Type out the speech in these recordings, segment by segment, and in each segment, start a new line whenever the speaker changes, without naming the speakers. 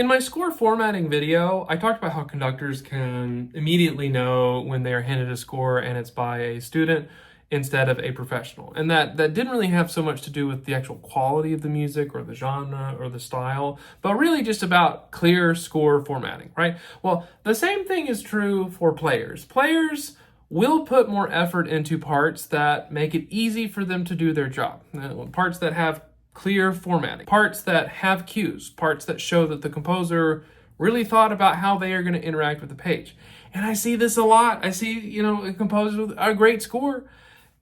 In my score formatting video, I talked about how conductors can immediately know when they are handed a score and it's by a student instead of a professional. And that didn't really have so much to do with the actual quality of the music or the genre or the style, but really just about clear score formatting, right? Well, the same thing is true for players. Players will put more effort into parts that make it easy for them to do their job. Parts that have clear formatting, parts that have cues, parts that show that the composer really thought about how they are going to interact with the page. And I see this a lot. I see, a composer with a great score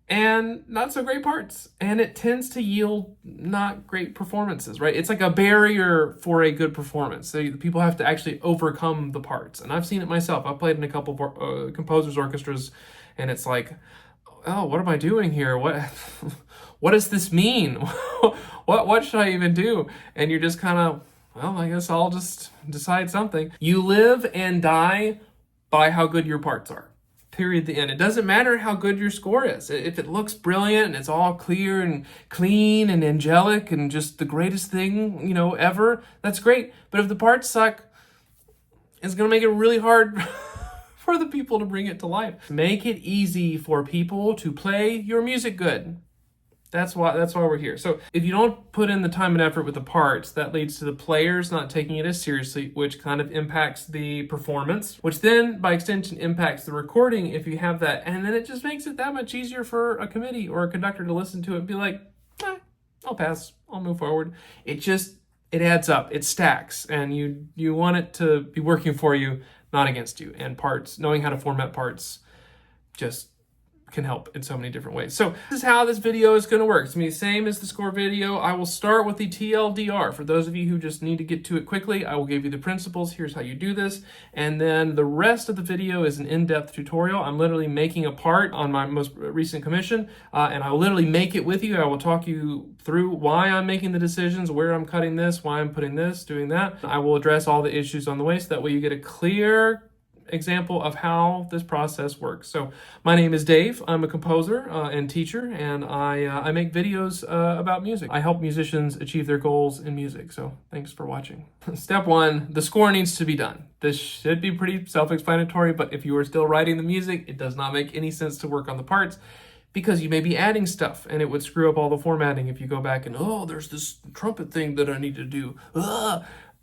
and not so great parts. And it tends to yield not great performances, right? It's like a barrier for a good performance. So people have to actually overcome the parts. And I've seen it myself. I've played in a couple composers' orchestras, and it's like, oh, what am I doing here? What does this mean? What should I even do? And you're just kind of, well, I guess I'll just decide something. You live and die by how good your parts are. Period. The end. It doesn't matter how good your score is. If it looks brilliant and it's all clear and clean and angelic and just the greatest thing, ever, that's great. But if the parts suck, it's going to make it really hard for the people to bring it to life. Make it easy for people to play your music good. That's why we're here. So if you don't put in the time and effort with the parts, that leads to the players not taking it as seriously, which kind of impacts the performance, which then by extension impacts the recording if you have that. And then it just makes it that much easier for a committee or a conductor to listen to it and be like, I'll pass, I'll move forward. It adds up, it stacks, and you want it to be working for you, not against you. And parts, knowing how to format parts just can help in so many different ways. So this is how this video is going to work. It's going to be the same as the score video. I will start with the TLDR. For those of you who just need to get to it quickly, I will give you the principles. Here's how you do this. And then the rest of the video is an in-depth tutorial. I'm literally making a part on my most recent commission, and I will literally make it with you. I will talk you through why I'm making the decisions, where I'm cutting this, why I'm putting this, doing that. I will address all the issues on the way so that way you get a clear example of how this process works. So my name is Dave. I'm a composer and teacher, and I make videos about music. I help musicians achieve their goals in music. So thanks for watching. Step one, the score needs to be done. This should be pretty self-explanatory, but if you are still writing the music, it does not make any sense to work on the parts, because you may be adding stuff and it would screw up all the formatting if you go back and, there's this trumpet thing that I need to do.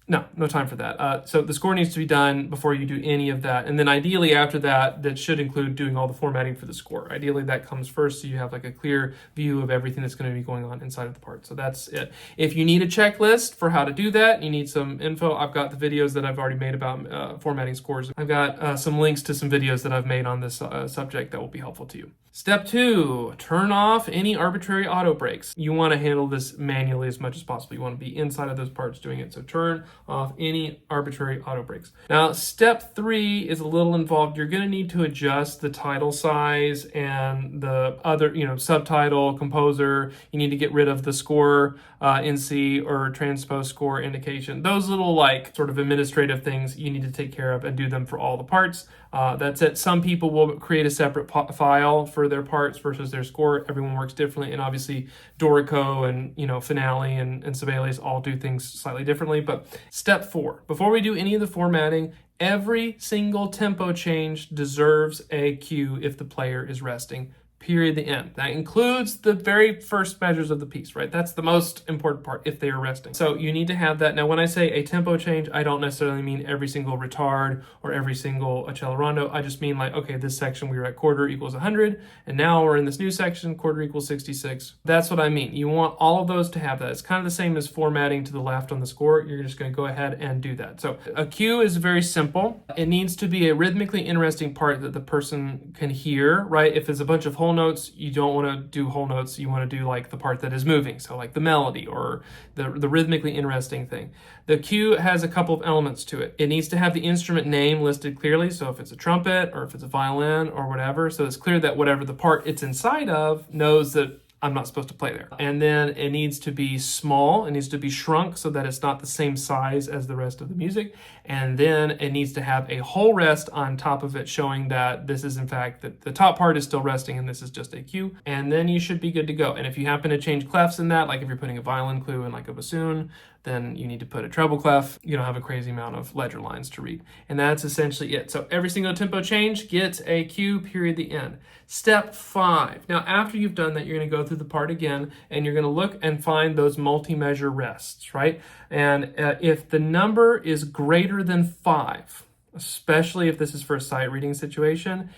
No time for that. So the score needs to be done before you do any of that. And then ideally after that, that should include doing all the formatting for the score. Ideally that comes first, so you have like a clear view of everything that's going to be going on inside of the part. So that's it. If you need a checklist for how to do that, you need some info, I've got the videos that I've already made about formatting scores. I've got some links to some videos that I've made on this subject that will be helpful to you. Step 2, turn off any arbitrary auto breaks. You want to handle this manually as much as possible. You want to be inside of those parts doing it. So turn off any arbitrary auto breaks. Now, step 3 is a little involved. You're going to need to adjust the title size and the other, subtitle, composer. You need to get rid of the score NC or transpose score indication. Those little sort of administrative things you need to take care of and do them for all the parts. That's it. Some people will create a separate file for their parts versus their score. Everyone works differently, and obviously Dorico and Finale and Sibelius all do things slightly differently. But step 4, before we do any of the formatting, every single tempo change deserves a cue if the player is resting. Period, the end. That includes the very first measures of the piece, right? That's the most important part if they are resting. So you need to have that. Now, when I say a tempo change, I don't necessarily mean every single retard or every single accelerando. I just mean okay, this section we were at quarter equals 100, and now we're in this new section, quarter equals 66. That's what I mean. You want all of those to have that. It's kind of the same as formatting to the left on the score. You're just going to go ahead and do that. So a cue is very simple. It needs to be a rhythmically interesting part that the person can hear, right? If it's a bunch of whole notes, you don't want to do whole notes. You want to do the part that is moving, so the melody or the rhythmically interesting thing. The cue has a couple of elements to it. It needs to have the instrument name listed clearly, so if it's a trumpet or if it's a violin or whatever, so it's clear that whatever the part it's inside of knows that I'm not supposed to play there. And then it needs to be small. It needs to be shrunk so that it's not the same size as the rest of the music. And then it needs to have a whole rest on top of it, showing that this is in fact, that the top part is still resting and this is just a cue. And then you should be good to go. And if you happen to change clefs in that, like if you're putting a violin clue in a bassoon, then you need to put a treble clef. You don't have a crazy amount of ledger lines to read. And that's essentially it. So every single tempo change gets a cue, period, the end. Step 5. Now, after you've done that, you're going to go through the part again, and you're going to look and find those multi-measure rests, right? And if the number is greater than 5, especially if this is for a sight reading situation,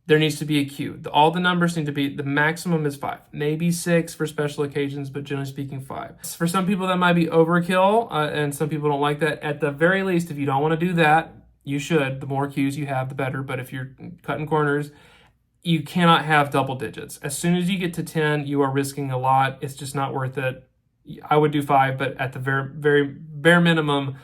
there needs to be a cue. All the numbers need to be, the maximum is 5. Maybe 6 for special occasions, but generally speaking, 5. For some people, that might be overkill, and some people don't like that. At the very least, if you don't want to do that, you should. The more cues you have, the better. But if you're cutting corners, you cannot have double digits. As soon as you get to 10, you are risking a lot. It's just not worth it. I would do 5, but at the very bare minimum,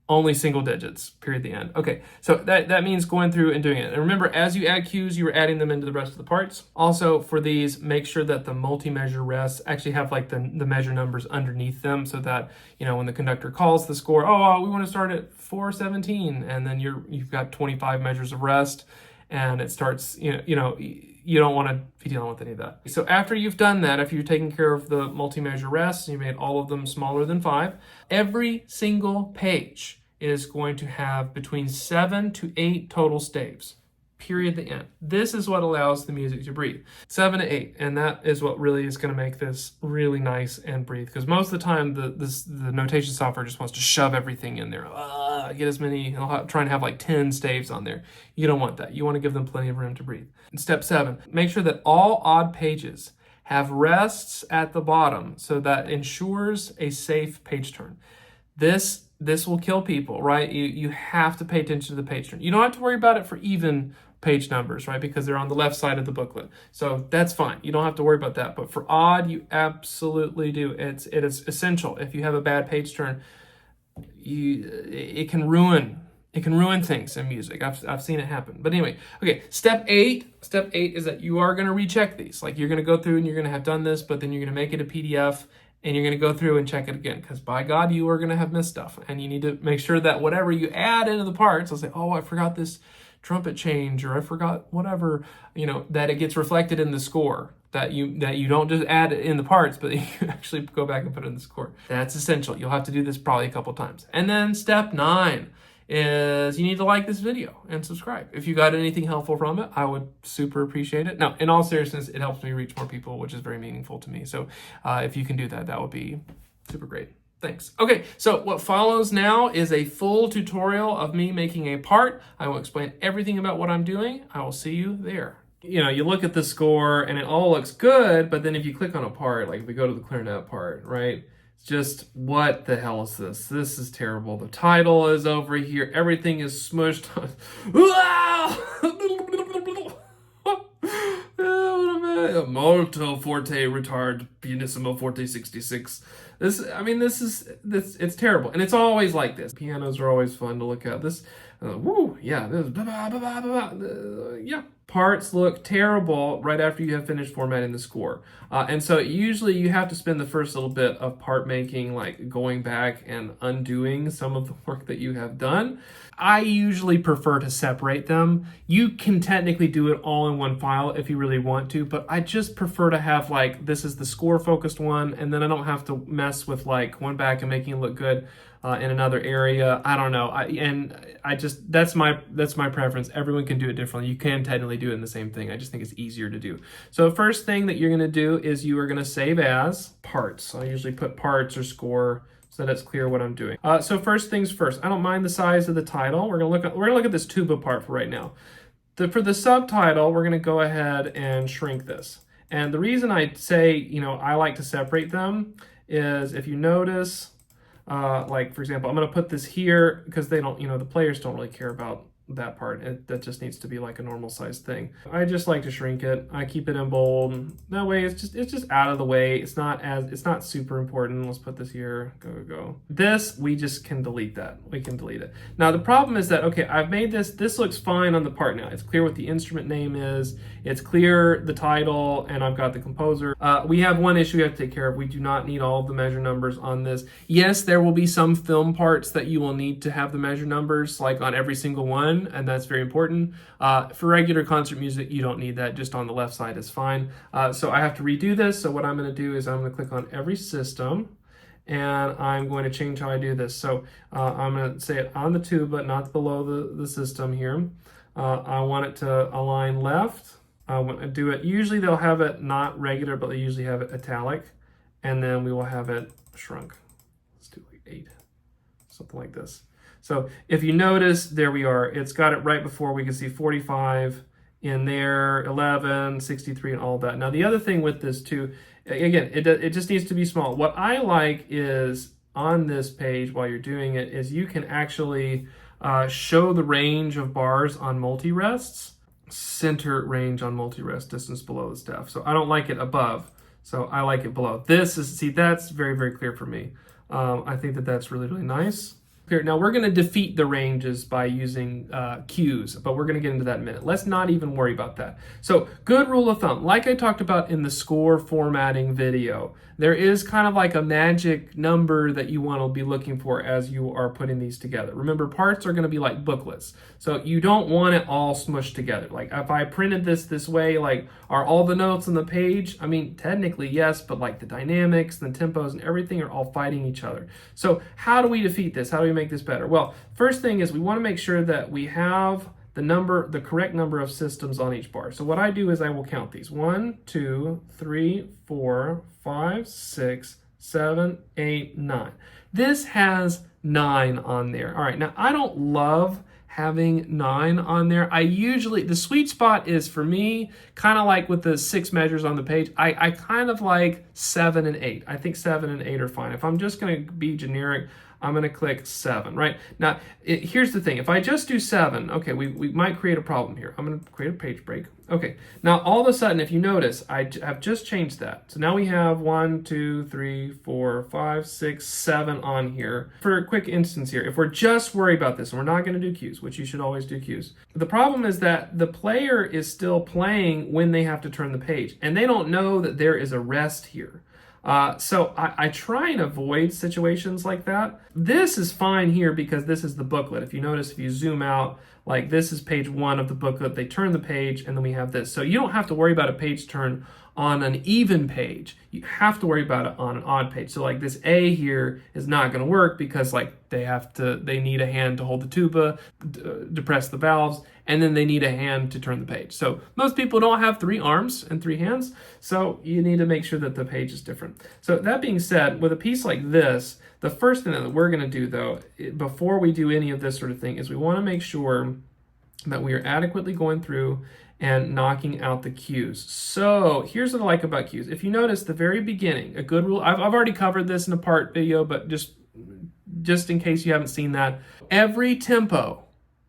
only single digits, period, the end. Okay, so that means going through and doing it. And remember, as you add cues, you are adding them into the rest of the parts. Also, for these, make sure that the multi-measure rests actually have like the measure numbers underneath them, so that, you know, when the conductor calls the score, we want to start at 417, and then you've got 25 measures of rest, and it starts, you don't want to be dealing with any of that. So after you've done that, if you're taking care of the multi-measure rests, you made all of them smaller than 5, every single page is going to have between 7 to 8 total staves, period, the end. This is what allows the music to breathe. 7 to 8, and that is what really is going to make this really nice and breathe, because most of the time the notation software just wants to shove everything in there. Get as many, try and have like 10 staves on there. You don't want that. You want to give them plenty of room to breathe. And step 7, make sure that all odd pages have rests at the bottom, so that ensures a safe page turn. This will kill people, right? You have to pay attention to the page turn. You don't have to worry about it for even page numbers, right? Because they're on the left side of the booklet. So that's fine. You don't have to worry about that. But for odd, you absolutely do. It is essential. If you have a bad page turn, it can ruin things in music. I've seen it happen. But anyway, okay, step 8 is that you are going to recheck these. Like, you're going to go through and you're going to have done this, but then you're going to make it a PDF, and you're going to go through and check it again, because by God, you are going to have missed stuff. And you need to make sure that whatever you add into the parts, I'll say, I forgot this trumpet change, or I forgot whatever, that it gets reflected in the score, that you don't just add it in the parts, but you actually go back and put it in the score. That's essential. You'll have to do this probably a couple times. And then step 9 is you need to like this video and subscribe. If you got anything helpful from it, I would super appreciate it. Now, in all seriousness, it helps me reach more people, which is very meaningful to me. So if you can do that, that would be super great. Thanks. Okay, so what follows now is a full tutorial of me making a part. I will explain everything about what I'm doing. I will see you there. You look at the score and it all looks good, but then if you click on a part, like if we go to the clarinet part, right? Just, what the hell is this? This is terrible. The title is over here. Everything is smushed. Molto forte retard pianissimo forte 66. It's terrible, and it's always like this. Pianos are always fun to look at. Parts look terrible right after you have finished formatting the score. And so usually you have to spend the first little bit of part making, like going back and undoing some of the work that you have done. I usually prefer to separate them. You can technically do it all in one file if you really want to, but I just prefer to have, like, this is the score focused one, and then I don't have to mess with like one back and making it look good in another area. I don't know. That's my preference. Everyone can do it differently. You can technically do it in the same thing. I just think it's easier to do. So first thing that you're going to do is you are going to save as parts. I usually put parts or score so that it's clear what I'm doing. So first things first, I don't mind the size of the title. We're gonna look at this tuba part for right now. For the subtitle, we're gonna go ahead and shrink this. And the reason I say, I like to separate them is, if you notice, like for example, I'm gonna put this here because they don't, the players don't really care about that part. That just needs to be like a normal size thing. I just like to shrink it. I keep it in bold. That way it's just out of the way. It's not super important. Let's put this here. Go. This, we just can delete that. We can delete it. Now the problem is that, okay, I've made this looks fine on the part now. It's clear what the instrument name is. It's clear the title, and I've got the composer. We have one issue we have to take care of. We do not need all of the measure numbers on this. Yes, there will be some film parts that you will need to have the measure numbers, like on every single one, and that's very important. For regular concert music, you don't need that. Just on the left side is fine. So I have to redo this. So what I'm going to do is I'm going to click on every system, and I'm going to change how I do this. So I'm going to say it on the tuba, not below the system here. I want it to align left. I want to do it, usually they'll have it not regular, but they usually have it italic, and then we will have it shrunk. Let's do like 8, something like this. So if you notice, there we are. It's got it right before we can see 45 in there, 11, 63, and all that. Now the other thing with this too, again, it just needs to be small. What I like is on this page while you're doing it is you can actually show the range of bars on multi-rests, center range on multi-rest, distance below the staff. So I don't like it above, so I like it below. This is, see, that's very, very clear for me. I think that that's really, really nice. Here, now we're going to defeat the ranges by using cues, but we're going to get into that in a minute. Let's not even worry about that. So good rule of thumb, like I talked about in the score formatting video, there is kind of like a magic number that you want to be looking for as you are putting these together. Remember, parts are going to be like booklets, so you don't want it all smushed together. Like if I printed this way, like are all the notes on the page? I mean, technically yes, but like the dynamics and the tempos and everything are all fighting each other. So how do we defeat this? How do we make this better? Well, first thing is we want to make sure that we have the correct number of systems on each bar. So what I do is I will count these. 1, 2, 3, 4, 5, 6, 7, 8, 9. This has 9 on there. All right, now I don't love having 9 on there. The sweet spot is for me, kind of like with the 6 measures on the page, I kind of like 7 and 8. I think 7 and 8 are fine. If I'm just going to be generic, I'm going to click 7, right? Now, here's the thing. If I just do 7, okay, we might create a problem here. I'm going to create a page break. Okay, now all of a sudden, if you notice, I have just changed that. So now we have 1, 2, 3, 4, 5, 6, 7 on here. For a quick instance here, if we're just worried about this, and we're not going to do cues, which you should always do cues. The problem is that the player is still playing when they have to turn the page, and they don't know that there is a rest here. So I try and avoid situations like that. This is fine here because this is the booklet. If you notice, if you zoom out, like this is page 1 of the booklet, they turn the page and then we have this. So you don't have to worry about a page turn on an even page. You have to worry about it on an odd page. So like this A here is not going to work because like they need a hand to hold the tuba, depress the valves, and then they need a hand to turn the page. So most people don't have 3 arms and 3 hands, so you need to make sure that the page is different. So that being said, with a piece like this, the first thing that we're going to do though, before we do any of this sort of thing, is we want to make sure that we are adequately going through and knocking out the cues. So here's what I like about cues. If you notice the very beginning, a good rule, I've already covered this in a part video, but just in case you haven't seen that, every tempo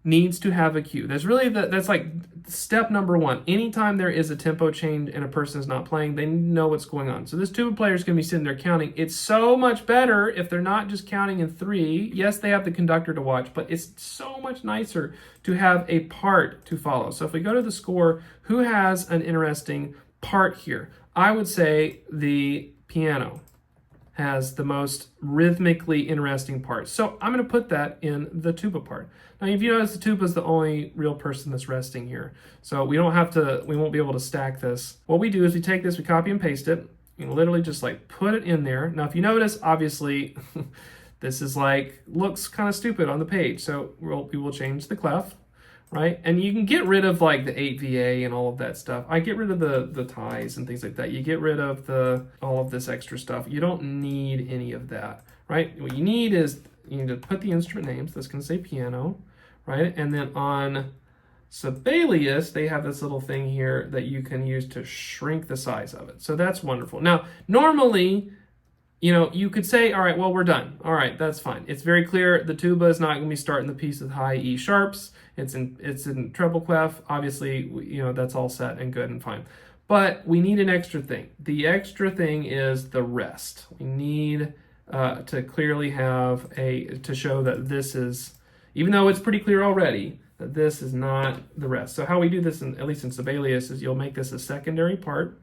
needs to have a cue. That's like step number 1. Anytime there is a tempo change and a person is not playing, they know what's going on. So this tuba player is going to be sitting there counting. It's so much better if they're not just counting in 3. Yes, they have the conductor to watch, but it's so much nicer to have a part to follow. So if we go to the score, who has an interesting part here? I would say the piano has the most rhythmically interesting part. So I'm going to put that in the tuba part. Now, if you notice, the tuba is the only real person that's resting here. So we won't be able to stack this. What we do is we take this, we copy and paste it, and literally just like put it in there. Now, if you notice, obviously, this is like, looks kind of stupid on the page. So we will change the clef, right? And you can get rid of like the 8VA and all of that stuff. I get rid of the ties and things like that. You get rid of all of this extra stuff. You don't need any of that, right? What you need is you need to put the instrument names. That's going to say piano, right? And then on Sibelius, they have this little thing here that you can use to shrink the size of it. So that's wonderful. Now, normally, you could say, all right, well, we're done. All right, that's fine. It's very clear the tuba is not going to be starting the piece with high E sharps. It's in treble clef. Obviously, that's all set and good and fine. But we need an extra thing. The extra thing is the rest. We need to clearly have to show that this is, even though it's pretty clear already, that this is not the rest. So how we do this, at least in Sibelius, is you'll make this a secondary part,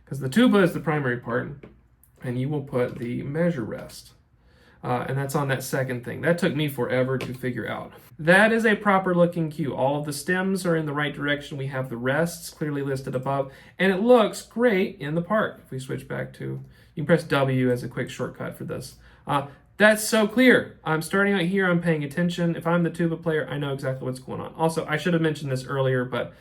because the tuba is the primary part, and you will put the measure rest. And that's on that second thing. That took me forever to figure out. That is a proper looking cue. All of the stems are in the right direction. We have the rests clearly listed above, and it looks great in the part. If we switch back to, you can press W as a quick shortcut for this. That's so clear. I'm starting out here, I'm paying attention. If I'm the tuba player, I know exactly what's going on. Also, I should have mentioned this earlier, but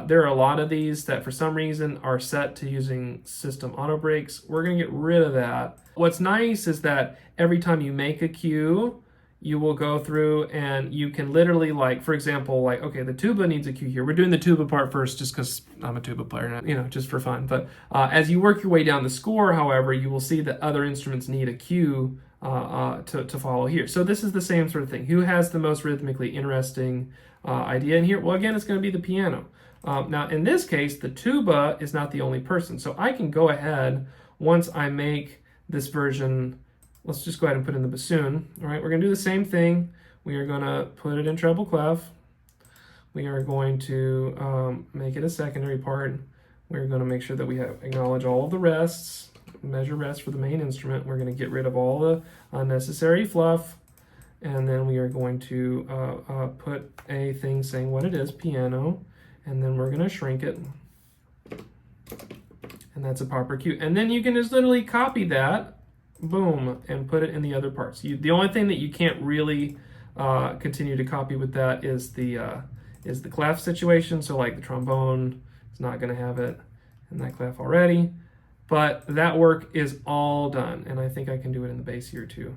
there are a lot of these that for some reason are set to using system auto breaks. We're gonna get rid of that. What's nice is that every time you make a cue, you will go through and you can literally, like, for example, like, okay, the tuba needs a cue here. We're doing the tuba part first just because I'm a tuba player, you know, just for fun. But as you work your way down the score, however, you will see that other instruments need a cue to follow here. So this is the same sort of thing. Who has the most rhythmically interesting idea in here? Well, again, it's going to be the piano. Now, in this case, the tuba is not the only person. So I can go ahead, once I make this version, let's just go ahead and put in the bassoon. All right, we're going to do the same thing. We are going to put it in treble clef. We are going to make it a secondary part. We're going to make sure that we acknowledge all of the rests, measure rest for the main instrument. We're going to get rid of all the unnecessary fluff. And then we are going to put a thing saying what it is, piano. And then we're going to shrink it. And that's a proper cue. And then you can just literally copy that, boom, and put it in the other parts. The only thing that you can't really continue to copy with that is the clef situation. So like the trombone is not going to have it in that clef already. But that work is all done. And I think I can do it in the bass here too.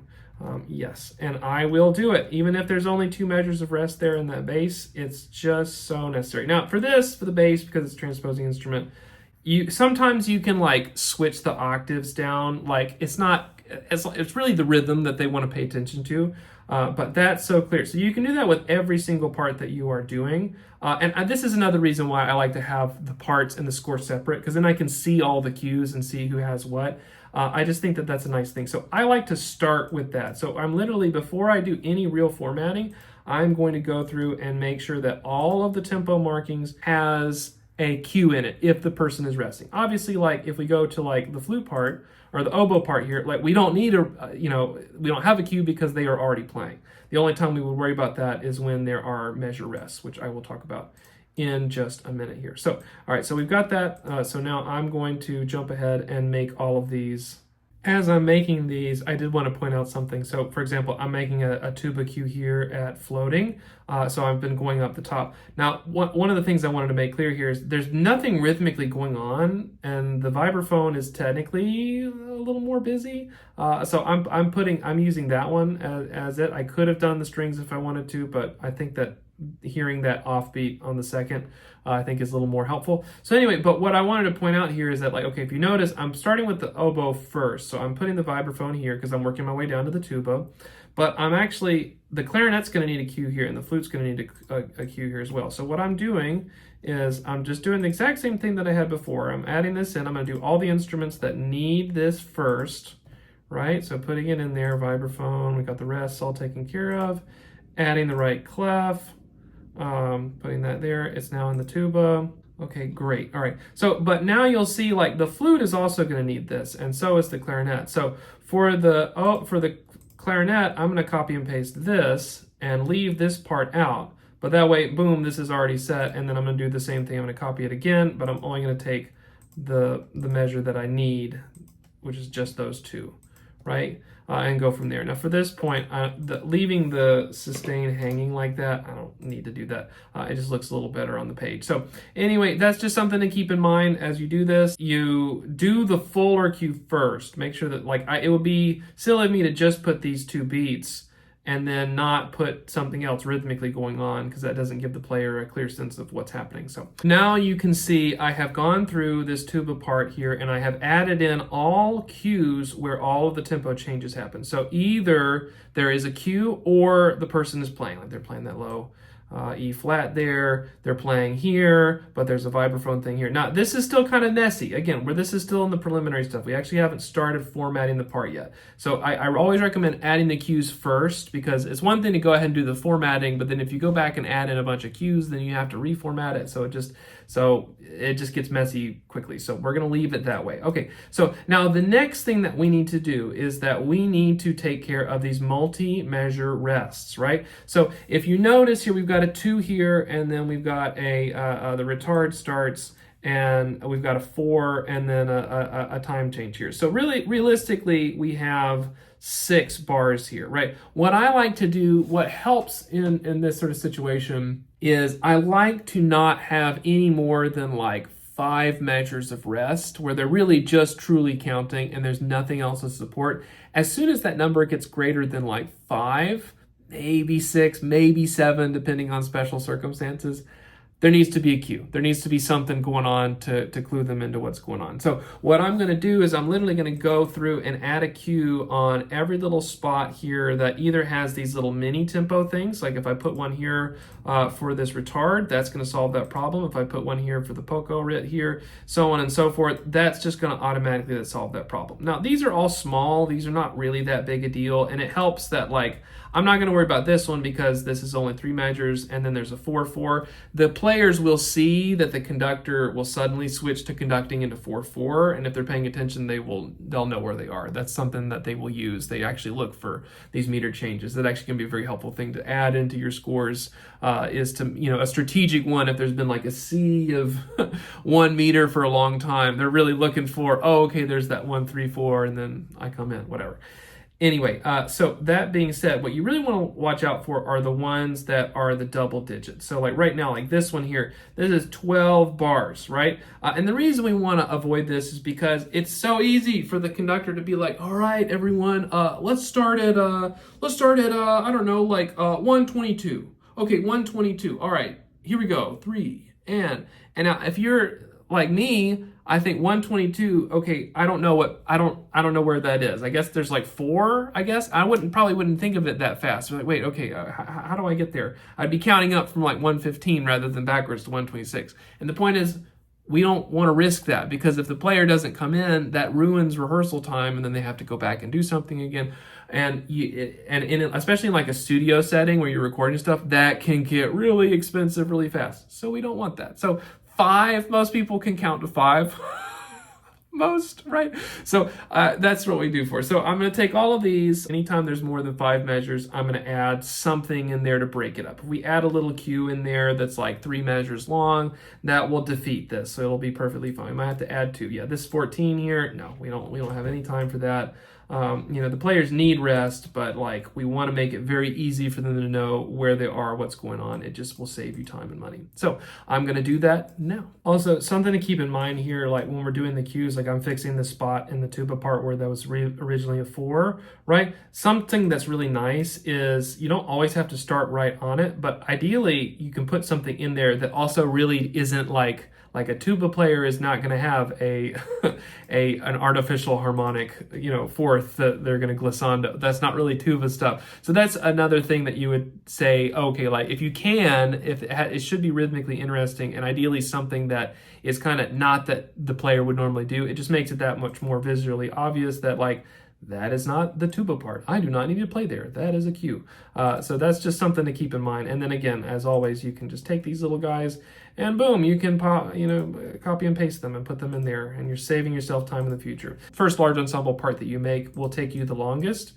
Yes, and I will do it. Even if there's only 2 measures of rest there in that bass, it's just so necessary. Now for the bass, because it's a transposing instrument, sometimes you can like switch the octaves down. Like it's really the rhythm that they want to pay attention to. But that's so clear. So you can do that with every single part that you are doing. And this is another reason why I like to have the parts and the score separate, because then I can see all the cues and see who has what. I just think that that's a nice thing. So I like to start with that. So I'm literally, before I do any real formatting, I'm going to go through and make sure that all of the tempo markings has a cue in it if the person is resting. Obviously, like if we go to like the flute part or the oboe part here, like we don't need we don't have a cue because they are already playing. The only time we would worry about that is when there are measure rests, which I will talk about in just a minute here. So, all right, so we've got that. So now I'm going to jump ahead and make all of these. As I'm making these, I did want to point out something. So for example, I'm making a tuba cue here at floating. So I've been going up the top. Now, one of the things I wanted to make clear here is there's nothing rhythmically going on, and the vibraphone is technically a little more busy. So I'm using that one as it. I could have done the strings if I wanted to, but I think that hearing that offbeat on the second, I think is a little more helpful. So anyway, but what I wanted to point out here is that, like, okay, if you notice, I'm starting with the oboe first. So I'm putting the vibraphone here because I'm working my way down to the tuba. But the clarinet's going to need a cue here, and the flute's going to need a cue here as well. So what I'm doing is I'm just doing the exact same thing that I had before. I'm adding this in. I'm going to do all the instruments that need this first, right? So putting it in there, vibraphone, we got the rests all taken care of. Adding the right clef. Putting that there, it's now in the tuba. Okay, great. All right. So, but now you'll see like the flute is also going to need this, and so is the clarinet. So for the clarinet, I'm going to copy and paste this and leave this part out. But that way, boom, this is already set, and then I'm going to do the same thing. I'm going to copy it again, but I'm only going to take the measure that I need, which is just those 2, right? And go from there. Now for this point, leaving the sustain hanging like that, I don't need to do that. It just looks a little better on the page. So anyway, that's just something to keep in mind as you do this. You do the fuller cue first. Make sure that it would be silly of me to just put these 2 beats and then not put something else rhythmically going on, because that doesn't give the player a clear sense of what's happening. So now you can see I have gone through this tuba part here, and I have added in all cues where all of the tempo changes happen. So either there is a cue or the person is playing, like they're playing that low E flat there, they're playing here, but there's a vibraphone thing here. Now, this is still kind of messy, again, where this is still in the preliminary stuff. We actually haven't started formatting the part yet. So I always recommend adding the cues first, because it's one thing to go ahead and do the formatting, but then if you go back and add in a bunch of cues, then you have to reformat it, so it just gets messy quickly. So we're gonna leave it that way. Okay, so now the next thing that we need to do is that we need to take care of these multi-measure rests, right? So if you notice here, we've got a 2 here, and then we've got the retard starts, and we've got a 4, and then a time change here. So really, realistically, we have 6 bars here, right? What I like to do, what helps in this sort of situation, is I like to not have any more than like 5 measures of rest, where they're really just truly counting and there's nothing else to support. As soon as that number gets greater than like 5, maybe 6, maybe 7, depending on special circumstances, there needs to be a cue. There needs to be something going on to clue them into what's going on. So what I'm going to do is I'm literally going to go through and add a cue on every little spot here that either has these little mini tempo things. Like if I put one here for this retard, that's going to solve that problem. If I put one here for the poco rit here, so on and so forth, that's just going to automatically solve that problem. Now, these are all small. These are not really that big a deal. And it helps that, like, I'm not going to worry about this one because this is only 3 measures, and then there's a 4/4. The players will see that the conductor will suddenly switch to conducting into 4/4, and if they're paying attention, they'll know where they are. That's something that they will use. They actually look for these meter changes. That actually can be a very helpful thing to add into your scores. Is to, a strategic one. If there's been like a sea of 1 meter for a long time, they're really looking for, oh, okay, there's that 1, 3, 4, and then I come in, whatever. Anyway, so that being said, what you really want to watch out for are the ones that are the double digits. So like right now, like this one here, this is 12 bars, right? And the reason we want to avoid this is because it's so easy for the conductor to be like, all right, everyone, let's start at I don't know, like 122. Okay, 122. All right, here we go. 3 and now if you're like me, I think 122, okay, I don't know where that is. I guess there's like 4, I guess. I probably wouldn't think of it that fast. Like, wait, okay, how do I get there? I'd be counting up from like 115 rather than backwards to 126. And the point is, we don't want to risk that, because if the player doesn't come in, that ruins rehearsal time, and then they have to go back and do something again. Especially in like a studio setting where you're recording stuff, that can get really expensive really fast. So we don't want that. So 5, most people can count to 5. Most, right? So that's what we do for. So I'm going to take all of these. Anytime there's more than 5 measures, I'm going to add something in there to break it up. If we add a little cue in there that's like 3 measures long, that will defeat this. So it'll be perfectly fine. I might have to add 2. Yeah, this 14 here. No, we don't have any time for that. The players need rest, but like we want to make it very easy for them to know where they are, what's going on. It just will save you time and money. So I'm going to do that now. Also, something to keep in mind here, like when we're doing the cues, like I'm fixing the spot in the tuba part where that was originally a 4, right? Something that's really nice is you don't always have to start right on it, but ideally you can put something in there that also really isn't like a tuba player is not going to have an artificial harmonic, fourth that they're going to glissando. That's not really tuba stuff. So that's another thing that you would say, okay, like if you can, it should be rhythmically interesting, and ideally something that is kind of not that the player would normally do. It just makes it that much more visually obvious that like, that is not the tuba part. I do not need to play there. That is a cue. So that's just something to keep in mind. And then again, as always, you can just take these little guys and boom, you can copy and paste them and put them in there, and you're saving yourself time in the future. First large ensemble part that you make will take you the longest.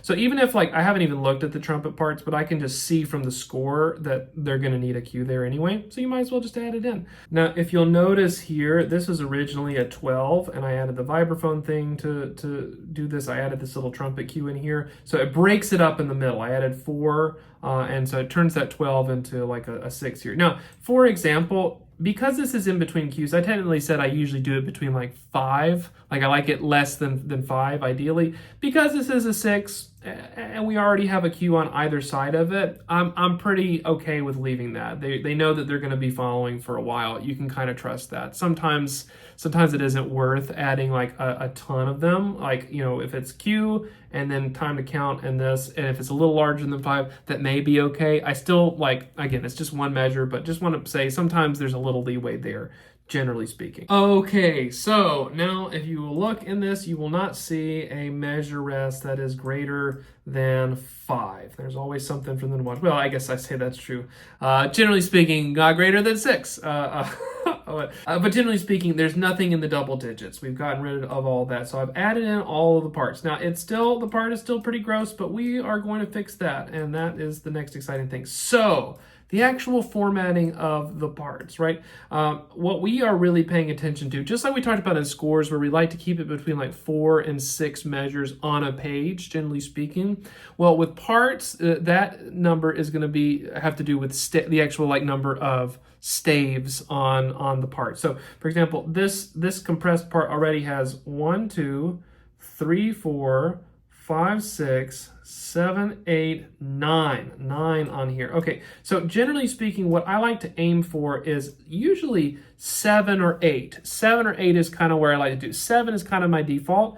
So even if like I haven't even looked at the trumpet parts, but I can just see from the score that they're going to need a cue there anyway. So you might as well just add it in. Now, if you'll notice here, this was originally a 12, and I added the vibraphone thing to do this. I added this little trumpet cue in here. So it breaks it up in the middle. I added 4, and so it turns that 12 into like a 6 here. Now, for example, because this is in between cues, I technically said I usually do it between like 5. Like I like it less than 5 ideally. Because this is a 6, and we already have a cue on either side of it, I'm pretty okay with leaving that. They know that they're going to be following for a while. You can kind of trust that. Sometimes it isn't worth adding like a ton of them. Like, you know, if it's cue and then time to count and this, and if it's a little larger than 5, that may be okay. I still like, again, it's just one measure, but just want to say sometimes there's a little leeway there, generally speaking. Okay, so now if you look in this, you will not see a measure rest that is greater than 5. There's always something for them to watch. Well, I guess I say that's true. Generally speaking, not greater than 6. But generally speaking, there's nothing in the double digits. We've gotten rid of all that. So I've added in all of the parts. Now, the part is still pretty gross, but we are going to fix that. And that is the next exciting thing. So the actual formatting of the parts, right? What we are really paying attention to, just like we talked about in scores, where we like to keep it between like 4 and 6 measures on a page, generally speaking. Well, with parts, that number is going to have to do with the actual like number of staves on the part. So, for example, this compressed part already has 1, 2, 3, 4, 5, 6, 7, 8, 9. 9 on here. Okay, so generally speaking, what I like to aim for is usually 7 or 8. 7 or 8 is kind of where I like to do. 7 is kind of my default.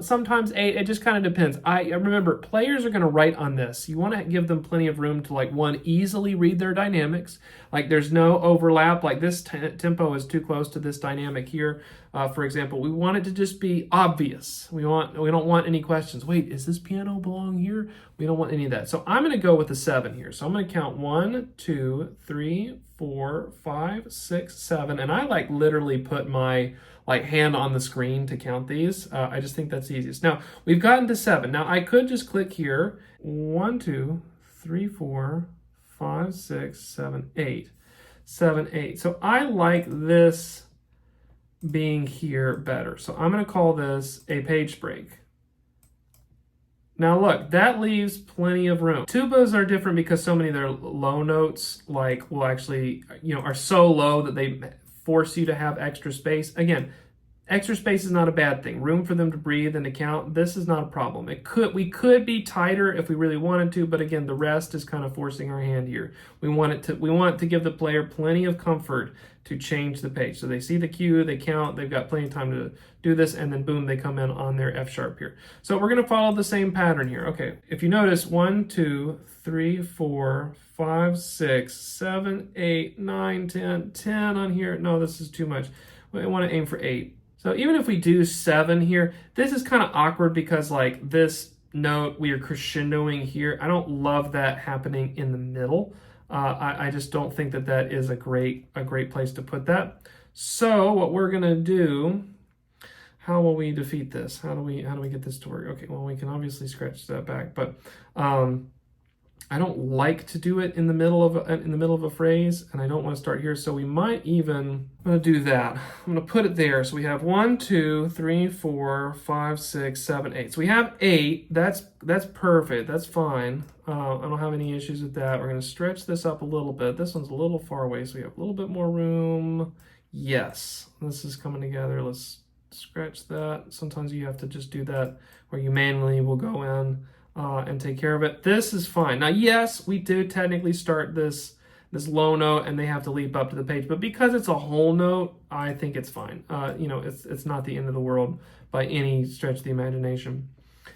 Sometimes 8, it just kind of depends. I remember players are going to write on this. You want to give them plenty of room to, like, one, easily read their dynamics. Like, there's no overlap. Like, this tempo is too close to this dynamic here. For example, we want it to just be obvious. We don't want any questions. Wait, is this piano belong here? We don't want any of that. So I'm going to go with a 7 here. So I'm going to count 1, 2, 3, 4, 5, 6, 7. And I like literally put my hand on the screen to count these. I just think that's easiest. Now, we've gotten to 7. Now, I could just click here. 1, 2, 3, 4, 5, 6, 7, 8. 7, 8. So I like this being here better. So I'm going to call this a page break. Now look, that leaves plenty of room. Tubas are different because so many of their low notes will actually, are so low that they force you to have extra space. Again, extra space is not a bad thing. Room for them to breathe and to count, this is not a problem. We could be tighter if we really wanted to, but again, the rest is kind of forcing our hand here. We want to give the player plenty of comfort to change the page. So they see the cue, they count, they've got plenty of time to do this, and then boom, they come in on their F sharp here. So we're going to follow the same pattern here. Okay, if you notice, 1, 2, 3, 4, 5, 6, 7, 8, 9, 10, 10 on here. No, this is too much. I want to aim for 8. So even if we do 7 here, this is kind of awkward because like this note, we are crescendoing here. I don't love that happening in the middle. I just don't think that is a great place to put that. So what we're gonna do, how will we defeat this? How do we get this to work? Okay, well, we can obviously scratch that back, but I don't like to do it in the middle of a phrase, and I don't want to start here. So we might I'm gonna do that. I'm gonna put it there. So we have 1, 2, 3, 4, 5, 6, 7, 8. So we have 8. That's perfect. That's fine. I don't have any issues with that. We're gonna stretch this up a little bit. This one's a little far away, so we have a little bit more room. Yes, this is coming together. Let's scratch that. Sometimes you have to just do that where you manually will go in and take care of it. This is fine. Now, yes, we do technically start this low note and they have to leap up to the page, but because it's a whole note, I think it's fine. It's not the end of the world by any stretch of the imagination.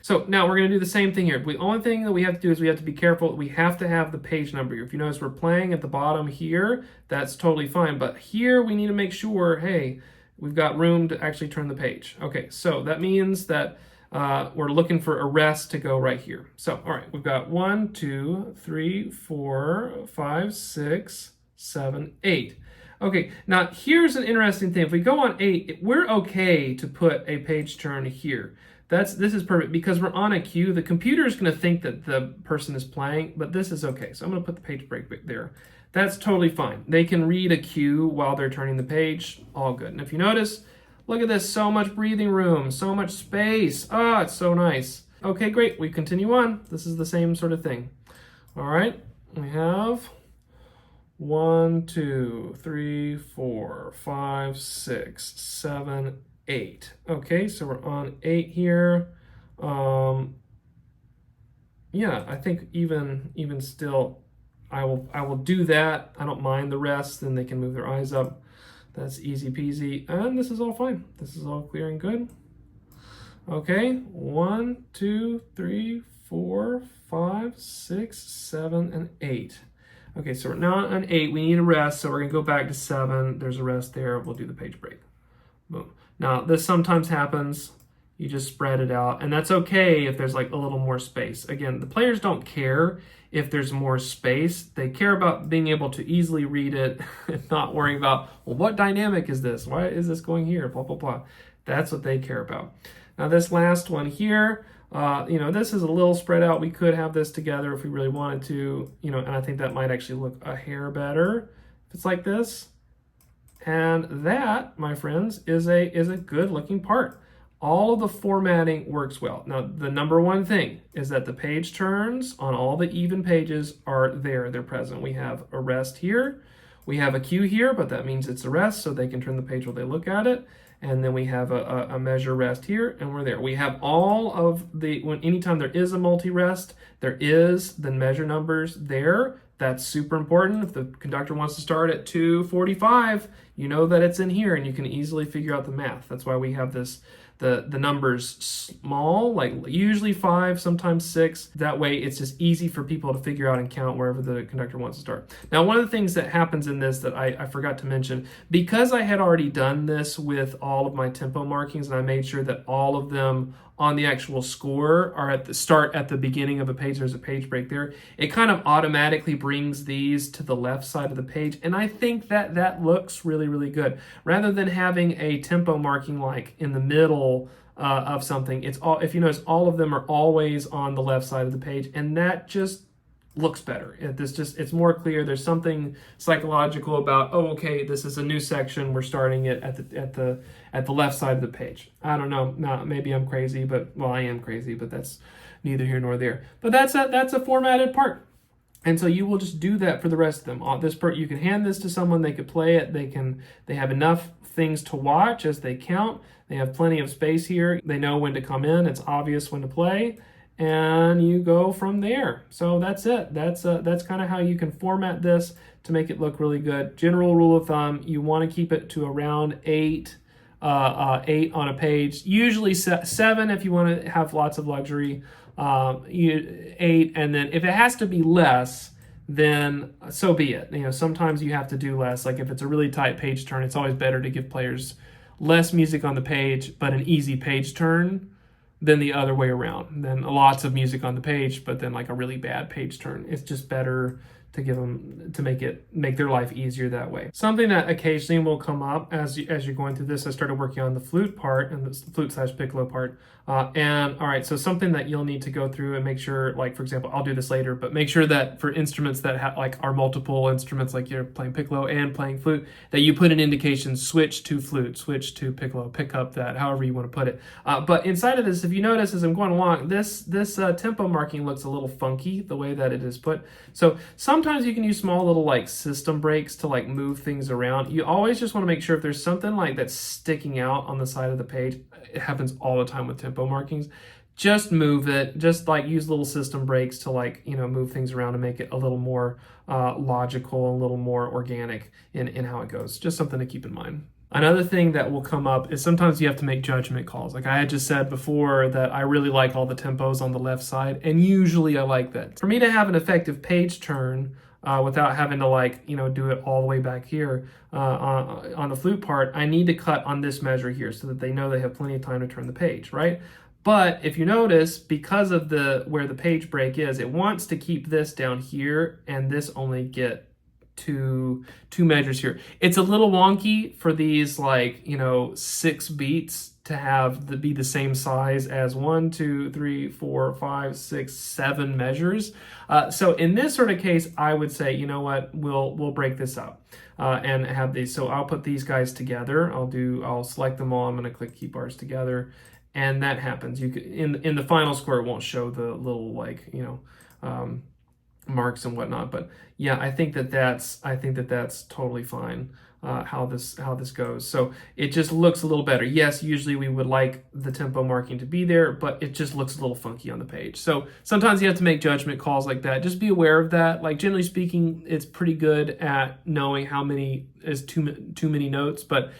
So now we're going to do the same thing here. The only thing that we have to do is we have to be careful. We have to have the page number here. If you notice, we're playing at the bottom here. That's totally fine. But here we need to make sure, hey, we've got room to actually turn the page. Okay, so that means that we're looking for a rest to go right here. So, all right, we've got 1, 2, 3, 4, 5, 6, 7, 8. Okay, now here's an interesting thing. If we go on 8, we're okay to put a page turn here. This is perfect because we're on a cue. The computer is going to think that the person is playing, but this is okay. So I'm going to put the page break there. That's totally fine. They can read a cue while they're turning the page. All good. And if you notice, look at this, so much breathing room, so much space. Ah, it's so nice. Okay, great. We continue on. This is the same sort of thing. All right, we have 1, 2, 3, 4, 5, 6, 7, 8. 8. Okay, so we're on 8 here. yeah, I think even still, I will do that. I don't mind the rest. Then they can move their eyes up. That's easy peasy. And this is all fine. This is all clear and good. Okay, 1, 2, 3, 4, 5, 6, 7, and 8. Okay, so we're now on 8. We need a rest, so we're gonna go back to 7. There's a rest there. We'll do the page break. Boom. Now, this sometimes happens. You just spread it out, and that's okay if there's like a little more space. Again, the players don't care if there's more space. They care about being able to easily read it and not worrying about, well, what dynamic is this? Why is this going here? Blah, blah, blah. That's what they care about. Now, this last one here, this is a little spread out. We could have this together if we really wanted to, and I think that might actually look a hair better if it's like this. And that, my friends, is a good looking part. All of the formatting works well. Now, the number one thing is that the page turns on all the even pages are there. They're present. We have a rest here. We have a cue here, but that means it's a rest, so they can turn the page while they look at it. And then we have a measure rest here, and we're there. We have all of anytime there is a multi-rest, there is the measure numbers there. That's super important. If the conductor wants to start at 2:45, you know that it's in here, and you can easily figure out the math. That's why we have the numbers small, like usually 5, sometimes 6. That way it's just easy for people to figure out and count wherever the conductor wants to start. Now, one of the things that happens in this that I forgot to mention, because I had already done this with all of my tempo markings, and I made sure that all of them on the actual score are at the beginning of a page. There's a page break there. It kind of automatically brings these to the left side of the page, and I think that looks really, really good. Rather than having a tempo marking like in the middle of something, it's all, if you notice, all of them are always on the left side of the page, and that just looks better. It's more clear. There's something psychological about, oh, okay, this is a new section. We're starting it at the left side of the page. I don't know. No, maybe I'm crazy, well, I am crazy, but that's neither here nor there. But that's a formatted part. And so you will just do that for the rest of them. This part, you can hand this to someone, they could play it, they have enough things to watch as they count. They have plenty of space here. They know when to come in. It's obvious when to play. And you go from there. So that's it. That's kind of how you can format this to make it look really good. General rule of thumb, you want to keep it to around 8 on a page. Usually 7 if you want to have lots of luxury. 8, and then if it has to be less, then so be it. Sometimes you have to do less. Like if it's a really tight page turn, it's always better to give players less music on the page, but an easy page turn, than the other way around. Then lots of music on the page, but then like a really bad page turn. It's just better to give them, to make their life easier that way. Something that occasionally will come up as you're going through this, I started working on the flute part and the flute/piccolo part. And all right, so something that you'll need to go through and make sure, like for example, I'll do this later, but make sure that for instruments that are multiple instruments, like you're playing piccolo and playing flute, that you put an indication, switch to flute, switch to piccolo, pick up that, however you want to put it. But inside of this, if you notice as I'm going along, this tempo marking looks a little funky the way that it is put. So sometimes you can use small little like system breaks to like move things around. You always just want to make sure if there's something like that's sticking out on the side of the page, it happens all the time with tempo markings, just move it. Just like use little system breaks to like, move things around and make it a little more logical, a little more organic in how it goes. Just something to keep in mind. Another thing that will come up is sometimes you have to make judgment calls. Like I had just said before that I really like all the tempos on the left side, and usually I like that. For me to have an effective page turn without having to do it all the way back here on the flute part, I need to cut on this measure here so that they know they have plenty of time to turn the page, right? But if you notice, because of where the page break is, it wants to keep this down here and this only get two measures here. It's a little wonky for these 6 beats to be the same size as 1, 2, 3, 4, 5, 6, 7 measures. So in this sort of case, I would say, you know what, we'll break this up and have these. So I'll put these guys together. I'll select them all. I'm going to click keep bars together, and that happens. You could, in the final score, it won't show the little marks and whatnot, but yeah, I think that's totally fine. how this goes. So it just looks a little better. Yes, usually we would like the tempo marking to be there, but it just looks a little funky on the page. So sometimes you have to make judgment calls like that. Just be aware of that. Like generally speaking, it's pretty good at knowing how many is too many notes, but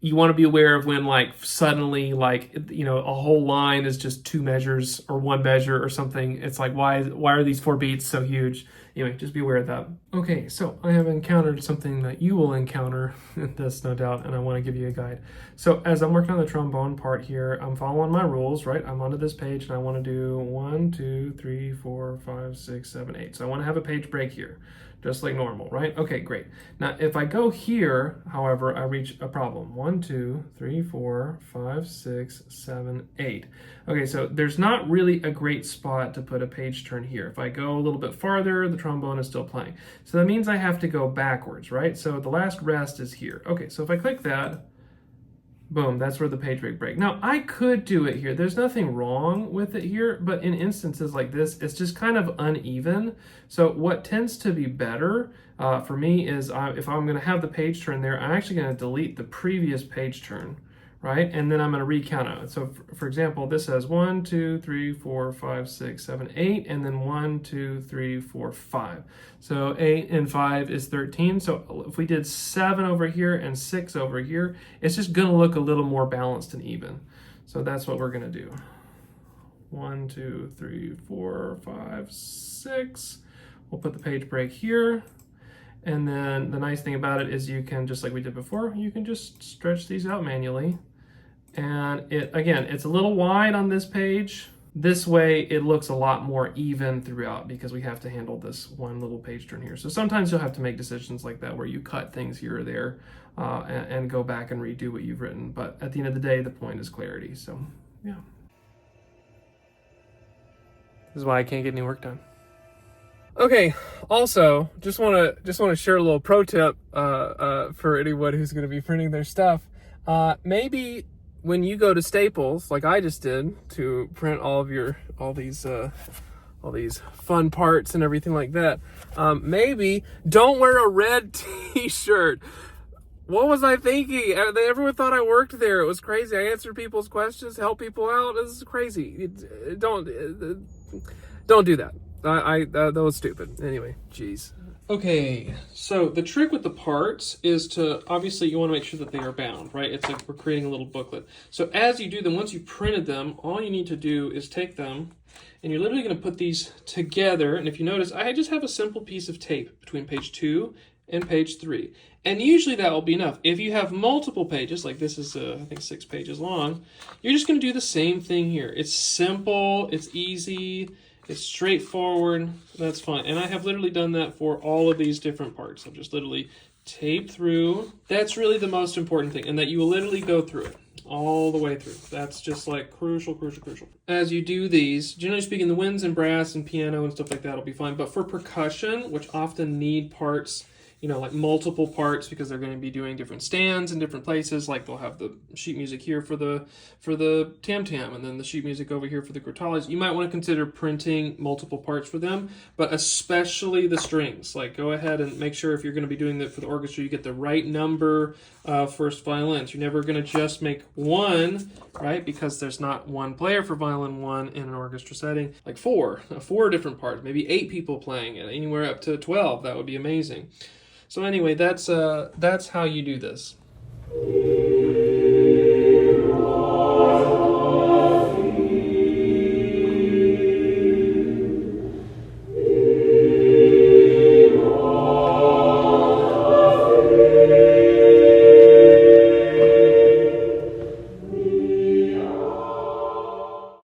you want to be aware of when like suddenly like, you know, a whole line is just 2 measures or 1 measure or something. It's like, why are these 4 beats so huge? Anyway, just be aware of that. Okay, so I have encountered something that you will encounter in this, no doubt, and I want to give you a guide. So as I'm working on the trombone part here, I'm following my rules, right? I'm onto this page and I want to do 1, 2, 3, 4, 5, 6, 7, 8. So I want to have a page break here, just like normal, right? Okay, great. Now, if I go here, however, I reach a problem. 1, 2, 3, 4, 5, 6, 7, 8. Okay, so there's not really a great spot to put a page turn here. If I go a little bit farther, the trombone is still playing. So that means I have to go backwards, right? So the last rest is here. Okay, so if I click that, boom, that's where the page break. Now, I could do it here. There's nothing wrong with it here, but in instances like this, it's just kind of uneven. So what tends to be better for me is if I'm going to have the page turn there, I'm actually going to delete the previous page turn, right? And then I'm going to recount it. So for example, this says 1, 2, 3, 4, 5, 6, 7, 8, and then 1, 2, 3, 4, 5. So 8 and 5 is 13. So if we did 7 over here and 6 over here, it's just going to look a little more balanced and even. So that's what we're going to do. 1, 2, 3, 4, 5, 6. We'll put the page break here. And then the nice thing about it is you can, just like we did before, you can just stretch these out manually. And it, again, it's a little wide on this page. This way it looks a lot more even throughout because we have to handle this one little page turn here. So sometimes you'll have to make decisions like that where you cut things here or there and go back and redo what you've written. But at the end of the day, the point is clarity. So yeah. This is why I can't get any work done. Okay, also, just want to share a little pro tip for anyone who's going to be printing their stuff. Maybe when you go to Staples, like I just did, to print all these fun parts and everything like that, maybe don't wear a red t-shirt. What was I thinking? Everyone thought I worked there. It was crazy. I answered people's questions, helped people out. This is crazy. Don't do that. That was stupid. Anyway, geez. Okay, so the trick with the parts is to, obviously you want to make sure that they are bound, right? It's like we're creating a little booklet. So as you do them, once you've printed them, all you need to do is take them and you're literally going to put these together. And if you notice, I just have a simple piece of tape between page 2 and page 3. And usually that will be enough. If you have multiple pages, like this is, I think 6 pages long, you're just going to do the same thing here. It's simple, it's easy, it's straightforward, that's fine. And I have literally done that for all of these different parts. I've just literally taped through. That's really the most important thing, and that you will literally go through it all the way through. That's just like crucial, crucial, crucial. As you do these, generally speaking, the winds and brass and piano and stuff like that will be fine. But for percussion, which often need parts, you know, like multiple parts because they're going to be doing different stands in different places. Like they'll have the sheet music here for the tam-tam and then the sheet music over here for the crotales. You might want to consider printing multiple parts for them, but especially the strings. Like go ahead and make sure if you're going to be doing that for the orchestra, you get the right number of first violins. You're never going to just make one, right? Because there's not one player for violin 1 in an orchestra setting. Like four different parts, maybe 8 people playing it, anywhere up to 12. That would be amazing. So anyway, that's how you do this.